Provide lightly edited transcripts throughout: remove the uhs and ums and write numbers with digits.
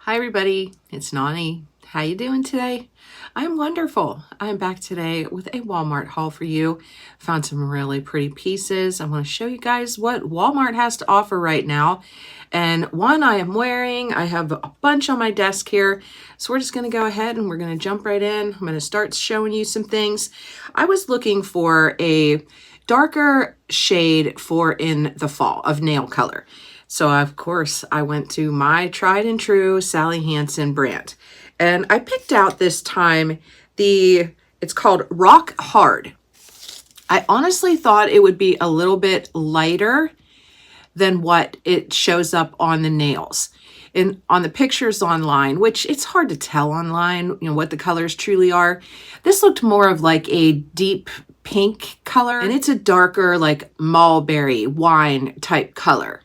Hi everybody, it's Nani. How you doing today? I'm wonderful. I'm back today with a Walmart haul for you. Found some really pretty pieces. I want to show you guys what Walmart has to offer right now. And one I am wearing. I have a bunch on my desk here. So we're just going to go ahead and we're going to jump right in. I'm going to start showing you some things. I was looking for a darker shade for in the fall of nail color. So of course I went to my tried and true Sally Hansen brand. And I picked out this time it's called Rock Hard. I honestly thought it would be a little bit lighter than what it shows up on the nails. And on the pictures online, which it's hard to tell online, what the colors truly are. This looked more of like a deep pink color, and it's a darker like mulberry wine type color.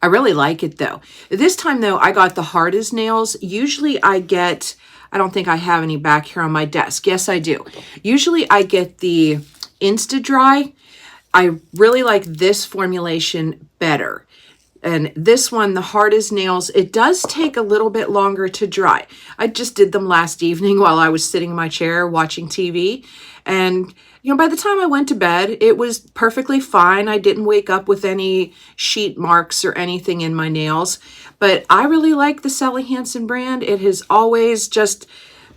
I really like it though. This time though, I got the hardest nails. Usually I don't think I have any back here on my desk. Yes, I do. Usually I get the Insta Dry. I really like this formulation better. And this one, the hardest nails, it does take a little bit longer to dry. I just did them last evening while I was sitting in my chair watching TV. And, by the time I went to bed, it was perfectly fine. I didn't wake up with any sheet marks or anything in my nails. But I really like the Sally Hansen brand. It has always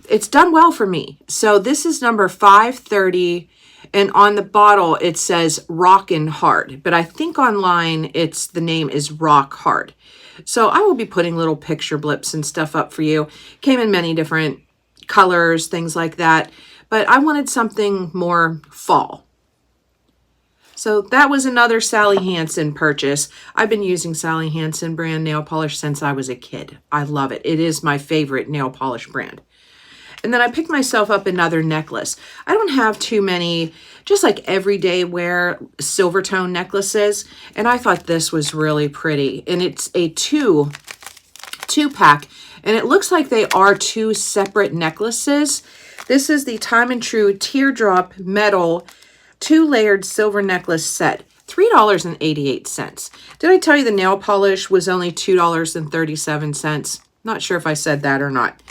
it's done well for me. So this is number 530. And on the bottle, it says Rockin' Hard, but I think online the name is Rock Hard. So I will be putting little picture blips and stuff up for you. Came in many different colors, things like that, but I wanted something more fall. So that was another Sally Hansen purchase. I've been using Sally Hansen brand nail polish since I was a kid. I love it. It is my favorite nail polish brand. And then I picked myself up another necklace. I don't have too many, just like everyday wear silver tone necklaces. And I thought this was really pretty. And it's a two pack. And it looks like they are two separate necklaces. This is the Time and True Teardrop Metal 2-layered silver necklace set. $3.88. Did I tell you the nail polish was only $2.37? Not sure if I said that or not.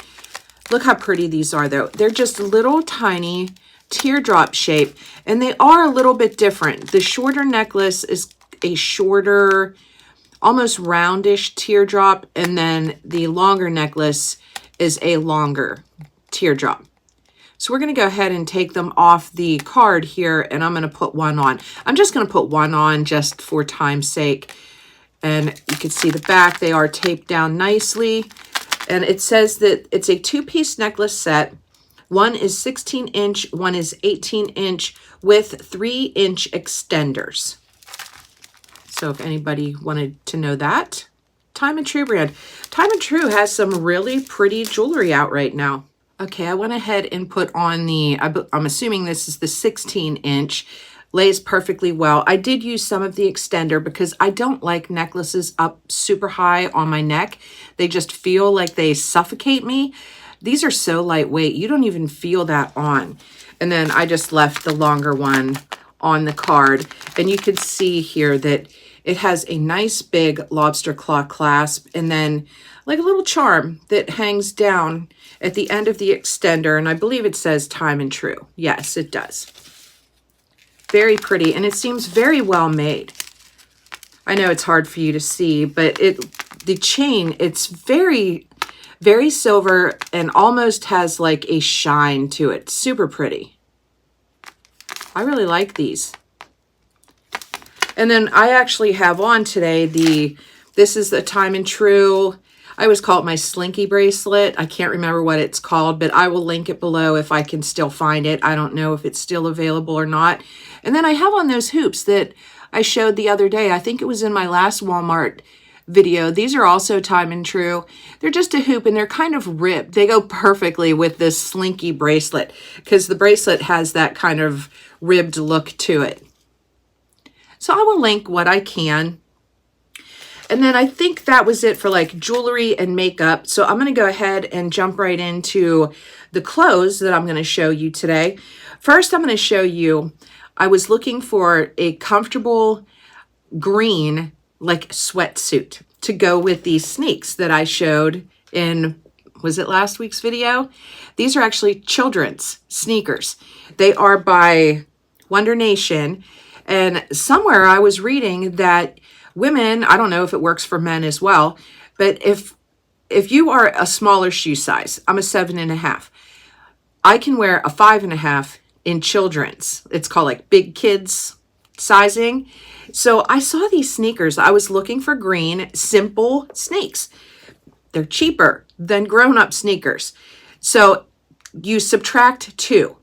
Look how pretty these are though. They're just little tiny teardrop shape, and they are a little bit different. The shorter necklace is a shorter, almost roundish teardrop, and then the longer necklace is a longer teardrop. So we're going to go ahead and take them off the card here, and I'm going to put one on. I'm just going to put one on just for time's sake. And you can see the back. They are taped down nicely. And it says that it's a 2-piece necklace set. One is 16-inch, one is 18-inch with 3-inch extenders. So if anybody wanted to know that, Time and True brand. Time and True has some really pretty jewelry out right now. Okay, I went ahead and put on I'm assuming this is the 16-inch. Lays perfectly well. I did use some of the extender because I don't like necklaces up super high on my neck. They just feel like they suffocate me. These are so lightweight, you don't even feel that on. And then I just left the longer one on the card. And you can see here that it has a nice big lobster claw clasp and then like a little charm that hangs down at the end of the extender. And I believe it says Time and True. Yes, it does. Very pretty, and it seems very well made. I know it's hard for you to see, but the chain, it's very, very silver and almost has like a shine to it. Super pretty. I really like these. And then I actually have on today this is the Time and True. I always call it my Slinky bracelet. I can't remember what it's called, but I will link it below if I can still find it. I don't know if it's still available or not. And then I have on those hoops that I showed the other day. I think it was in my last Walmart video. These are also Time and True. They're just a hoop and they're kind of ribbed. They go perfectly with this Slinky bracelet because the bracelet has that kind of ribbed look to it. So I will link what I can. And then I think that was it for like jewelry and makeup. So I'm going to go ahead and jump right into the clothes that I'm going to show you today. First, I'm going to show you, I was looking for a comfortable green like sweatsuit to go with these sneaks that I showed in, was it last week's video? These are actually children's sneakers. They are by Wonder Nation. And somewhere I was reading that women, I don't know if it works for men as well, but if you are a smaller shoe size, I'm a 7.5. I can wear a 5.5 in children's. It's called like big kids sizing. So I saw these sneakers. I was looking for green, simple sneaks. They're cheaper than grown-up sneakers. So you subtract 2.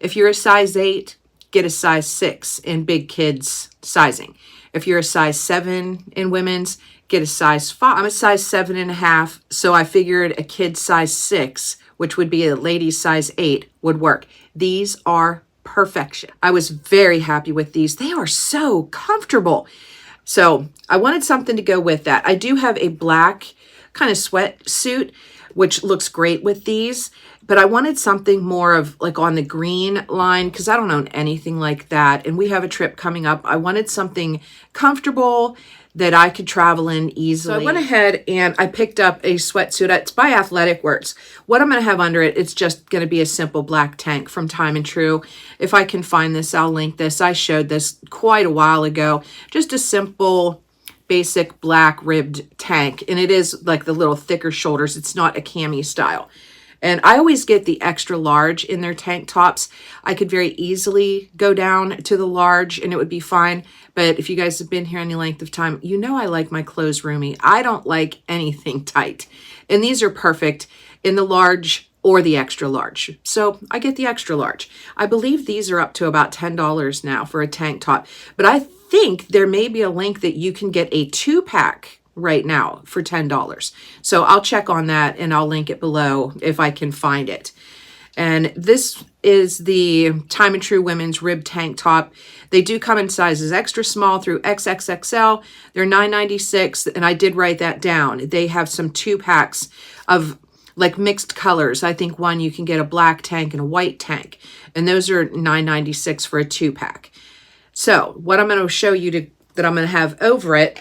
If you're a size 8, get a size 6 in big kids sizing. If you're a size 7 in women's, get a size 5. I'm a size 7.5, so I figured a kid size 6, which would be a lady's size 8, would work. These are perfection. I was very happy with these. They are so comfortable. So I wanted something to go with that. I do have a black kind of sweatsuit, which looks great with these, but I wanted something more of like on the green line because I don't own anything like that. And we have a trip coming up. I wanted something comfortable that I could travel in easily. So I went ahead and I picked up a sweatsuit. It's by Athletic Works. What I'm going to have under it, it's just going to be a simple black tank from Time and True. If I can find this, I'll link this. I showed this quite a while ago. Just a simple, basic black ribbed tank. And it is like the little thicker shoulders. It's not a cami style. And I always get the extra large in their tank tops. I could very easily go down to the large and it would be fine. But if you guys have been here any length of time, you know I like my clothes roomy. I don't like anything tight. And these are perfect in the large or the extra large. So I get the extra large. I believe these are up to about $10 now for a tank top. But I think there may be a link that you can get a 2-pack right now for $10. So I'll check on that and I'll link it below if I can find it. And this is the Time and True women's rib tank top. They do come in sizes extra small through XXXL. They're $9.96, and I did write that down. They have some 2-packs of like mixed colors. I think one you can get a black tank and a white tank, and those are $9.96 for a 2-pack. So what I'm going to show you that I'm going to have over it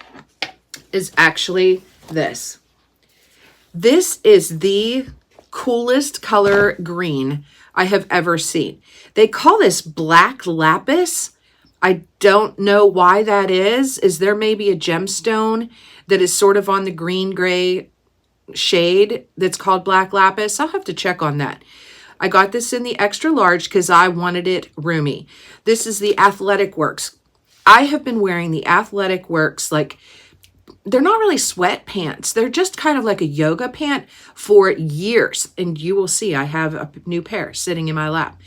is actually this. This is the coolest color green I have ever seen. They call this black lapis. I don't know why that is. Is there maybe a gemstone that is sort of on the green gray shade that's called black lapis? I'll have to check on that. I got this in the extra large because I wanted it roomy. This is the Athletic Works. I have been wearing the Athletic Works, like, they're not really sweatpants. They're just kind of like a yoga pant for years. And you will see I have a new pair sitting in my lap.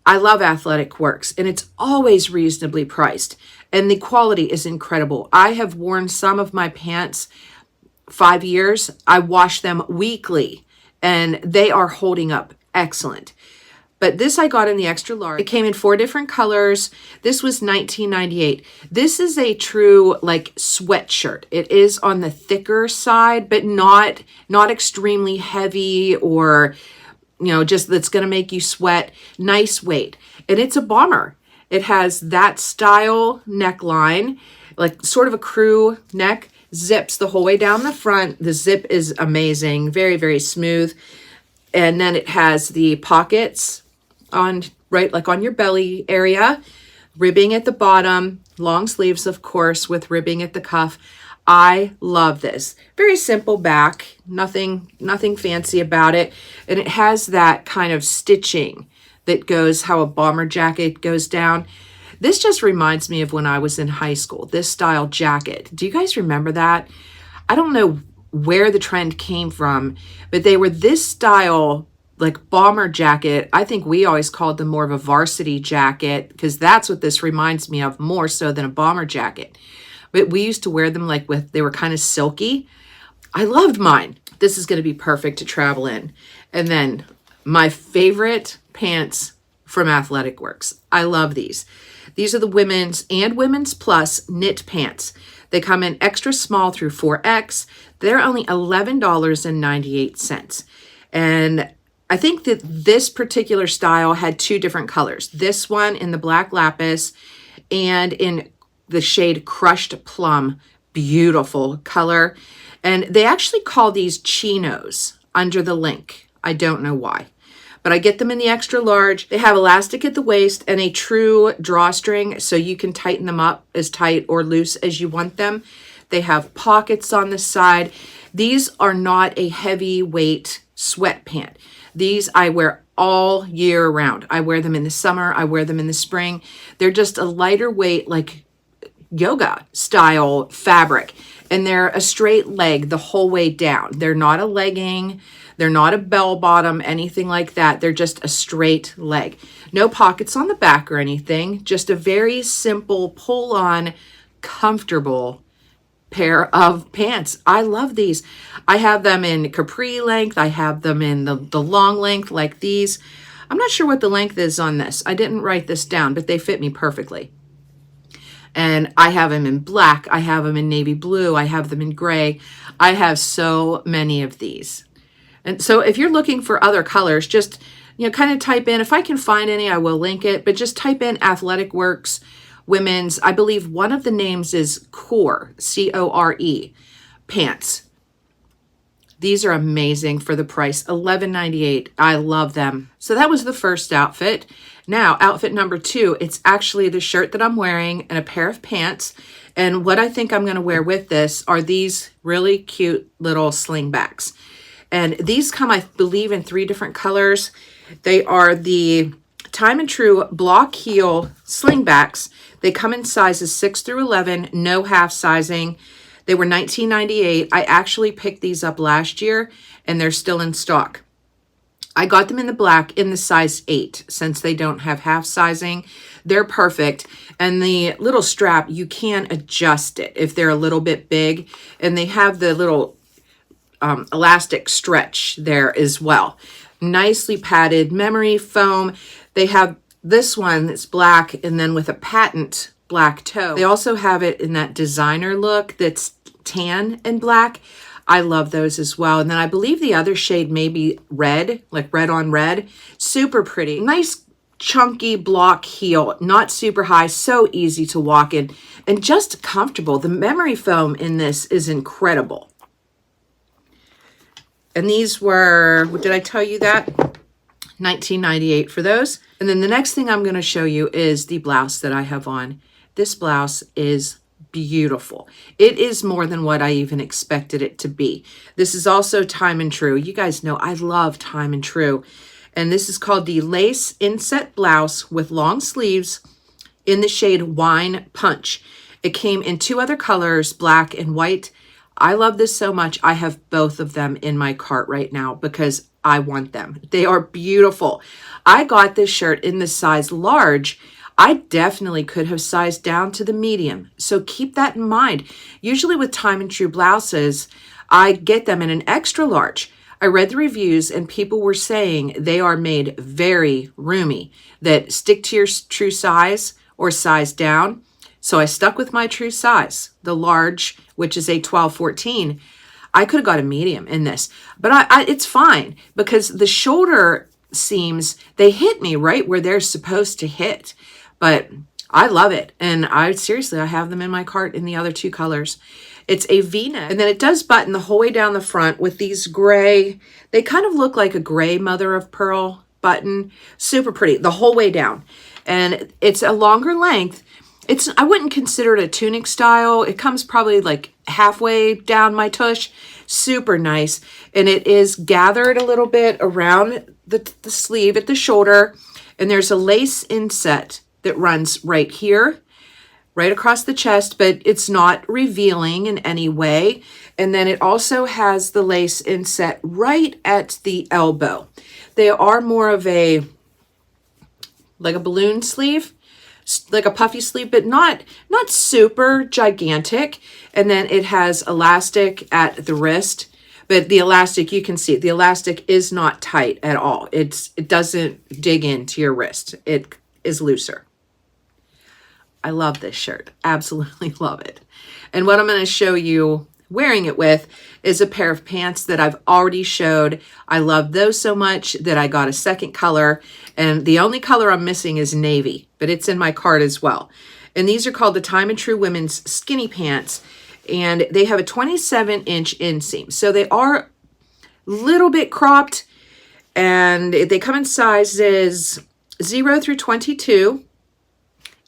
I love Athletic Works, and it's always reasonably priced. And the quality is incredible. I have worn some of my pants 5 years. I wash them weekly, and they are holding up excellent. But this I got in the extra large. It came in 4 different colors. This was $19.98. This is a true like sweatshirt. It is on the thicker side, but not extremely heavy or, you know, just that's going to make you sweat. Nice weight. And it's a bomber. It has that style neckline, like sort of a crew neck, zips the whole way down the front. The zip is amazing. Very, very smooth. And then it has the pockets on right like on your belly area, ribbing at the bottom, long sleeves of course with ribbing at the cuff. I love this. Very simple back, nothing fancy about it. And it has that kind of stitching that goes how a bomber jacket goes down. This just reminds me of when I was in high school, this style jacket. Do you guys remember that? I don't know where the trend came from, but they were this style like bomber jacket. I think we always called them more of a varsity jacket because that's what this reminds me of more so than a bomber jacket. But we used to wear them like they were kind of silky. I loved mine. This is going to be perfect to travel in. And then my favorite pants from Athletic Works. I love these. These are the women's and women's plus knit pants. They come in extra small through 4X. They're only $11.98. And I think that this particular style had 2 different colors. This one in the black lapis and in the shade crushed plum. Beautiful color. And they actually call these chinos under the link. I don't know why, but I get them in the extra large. They have elastic at the waist and a true drawstring, so you can tighten them up as tight or loose as you want them. They have pockets on the side. These are not a heavyweight sweat pant. These I wear all year round. I wear them in the summer. I wear them in the spring. They're just a lighter weight, like yoga style fabric. And they're a straight leg the whole way down. They're not a legging. They're not a bell bottom, anything like that. They're just a straight leg. No pockets on the back or anything. Just a very simple pull on, comfortable pair of pants. I love these. I have them in capri length. I have them in the long length like these. I'm not sure what the length is on this. I didn't write this down, but they fit me perfectly. And I have them in black. I have them in navy blue. I have them in gray. I have so many of these. And so if you're looking for other colors, just, kind of type in, if I can find any, I will link it, but just type in Athletic Works women's. I believe one of the names is Core, C-O-R-E, pants. These are amazing for the price, $11.98. I love them. So that was the first outfit. Now, outfit number 2, it's actually the shirt that I'm wearing and a pair of pants. And what I think I'm going to wear with this are these really cute little slingbacks. And these come, I believe, in 3 different colors. They are the Time and True block heel slingbacks. They come in sizes 6 through 11, no half sizing. They were $19.98. I actually picked these up last year and they're still in stock. I got them in the black in the size 8 since they don't have half sizing. They're perfect. And the little strap, you can adjust it if they're a little bit big. And they have the little elastic stretch there as well. Nicely padded memory foam. They have this one that's black and then with a patent black toe. They also have it in that designer look that's tan and black. I love those as well. And then I believe the other shade may be red, like red on red. Super pretty. Nice chunky block heel, not super high, so easy to walk in and just comfortable. The memory foam in this is incredible. And these were, did I tell you that? $19.98 for those. And then the next thing I'm going to show you is the blouse that I have on. This blouse is beautiful. It is more than what I even expected it to be. This is also Time and True. You guys know I love Time and True. And this is called the Lace Inset Blouse with long sleeves in the shade Wine Punch. It came in 2 other colors, black and white. I love this so much. I have both of them in my cart right now because I want them. They are beautiful. I got this shirt in the size large. I definitely could have sized down to the medium. So keep that in mind. Usually with Time and True blouses, I get them in an extra large. I read the reviews and people were saying they are made very roomy, that stick to your true size or size down. So I stuck with my true size, the large, which is a 12-14. I could have got a medium in this, but it's fine because the shoulder seams, they hit me right where they're supposed to hit. But I love it. And I have them in my cart in the other 2 colors. It's a V-neck. And then it does button the whole way down the front with these gray. They kind of look like a gray mother of pearl button. Super pretty the whole way down. And it's a longer length. I wouldn't consider it a tunic style. It comes probably like halfway down my tush. Super nice. And it is gathered a little bit around the sleeve at the shoulder. And there's a lace inset that runs right here, right across the chest, but it's not revealing in any way. And then it also has the lace inset right at the elbow. They are more of like a balloon sleeve, like a puffy sleeve, but not super gigantic. And then it has elastic at the wrist, but the elastic, you can see, the elastic is not tight at all. It doesn't dig into your wrist. It is looser. I love this shirt. Absolutely love it. And what I'm going to show you wearing it with is a pair of pants that I've already showed. I love those so much that I got a second color. And the only color I'm missing is navy, but it's in my cart as well. And these are called the Time and True Women's Skinny Pants. And they have a 27-inch inseam. So they are a little bit cropped, and they come in sizes 0 through 22.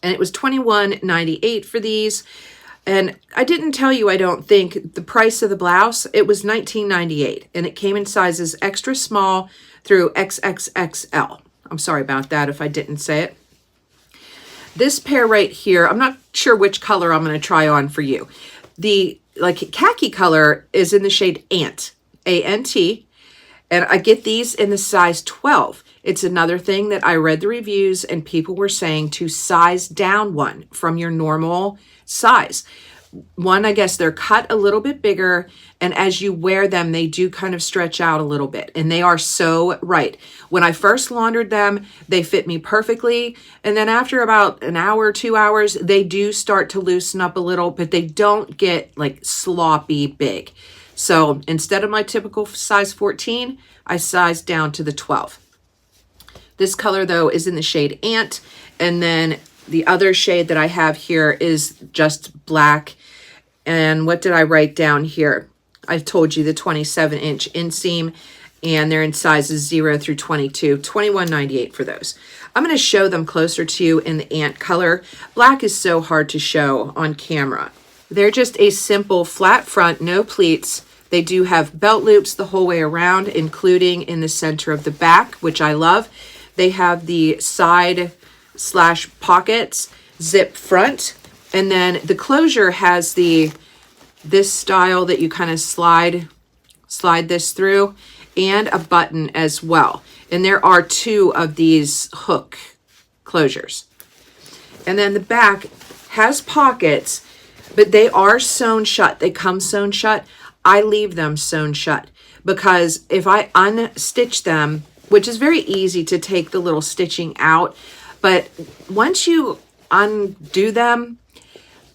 And it was $21.98 for these. And I didn't tell you, I don't think, the price of the blouse. It was $19.98, and it came in sizes extra small through XXXL. I'm sorry about that if I didn't say it. This pair right here, I'm not sure which color I'm going to try on for you. The khaki color is in the shade Ant, A-N-T, and I get these in the size 12. It's another thing that I read the reviews and people were saying to size down one from your normal size. One, I guess they're cut a little bit bigger, and as you wear them, they do kind of stretch out a little bit, and they are so right. When I first laundered them, they fit me perfectly, and then after about an hour, 2 hours, they do start to loosen up a little, but they don't get like sloppy big. So instead of my typical size 14, I sized down to the 12. This color, though, is in the shade Ant, and then the other shade that I have here is just black. And what did I write down here? I told you the 27-inch inseam, and they're in sizes 0 through 22, $21.98 for those. I'm going to show them closer to you in the Ant color. Black is so hard to show on camera. They're just a simple flat front, no pleats. They do have belt loops the whole way around, including in the center of the back, which I love. They have the side / pockets, zip front, and then the closure has this style that you kind of slide this through, and a button as well. And there are 2 of these hook closures. And then the back has pockets, but they are sewn shut. They come sewn shut. I leave them sewn shut because if I unstitch them, which is very easy to take the little stitching out, but once you undo them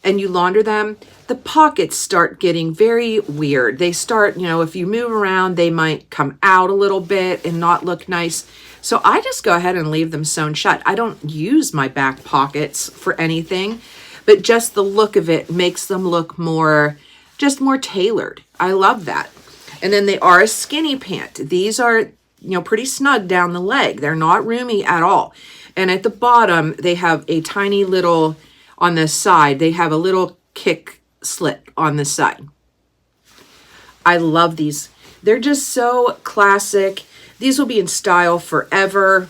and you launder them, the pockets start getting very weird. They start, if you move around, they might come out a little bit and not look nice. So I just go ahead and leave them sewn shut. I don't use my back pockets for anything, but just the look of it makes them look more tailored. I love that. And then they are a skinny pant. These are, pretty snug down the leg. They're not roomy at all. And at the bottom, they have a tiny little, on the side, they have a little kick slit on the side. I love these. They're just so classic. These will be in style forever.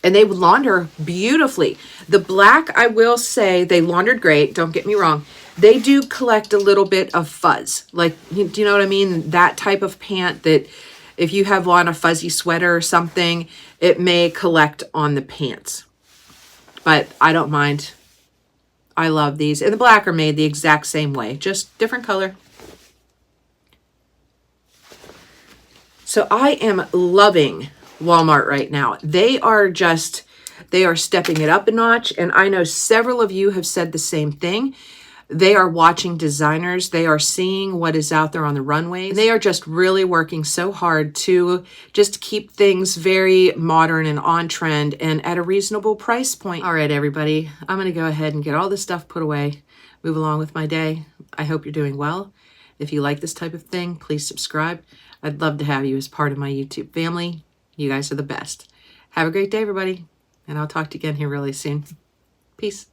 And they launder beautifully. The black, I will say, they laundered great. Don't get me wrong. They do collect a little bit of fuzz. Do you know what I mean? That type of pant that if you have on a fuzzy sweater or something, it may collect on the pants. But I don't mind. I love these. And the black are made the exact same way, just different color. So I am loving Walmart right now. They are stepping it up a notch. And I know several of you have said the same thing. They are watching designers. They are seeing what is out there on the runways. They are just really working so hard to just keep things very modern and on trend and at a reasonable price point. All right, everybody, I'm going to go ahead and get all this stuff put away, move along with my day. I hope you're doing well. If you like this type of thing, please subscribe. I'd love to have you as part of my YouTube family. You guys are the best. Have a great day, everybody, and I'll talk to you again here really soon. Peace.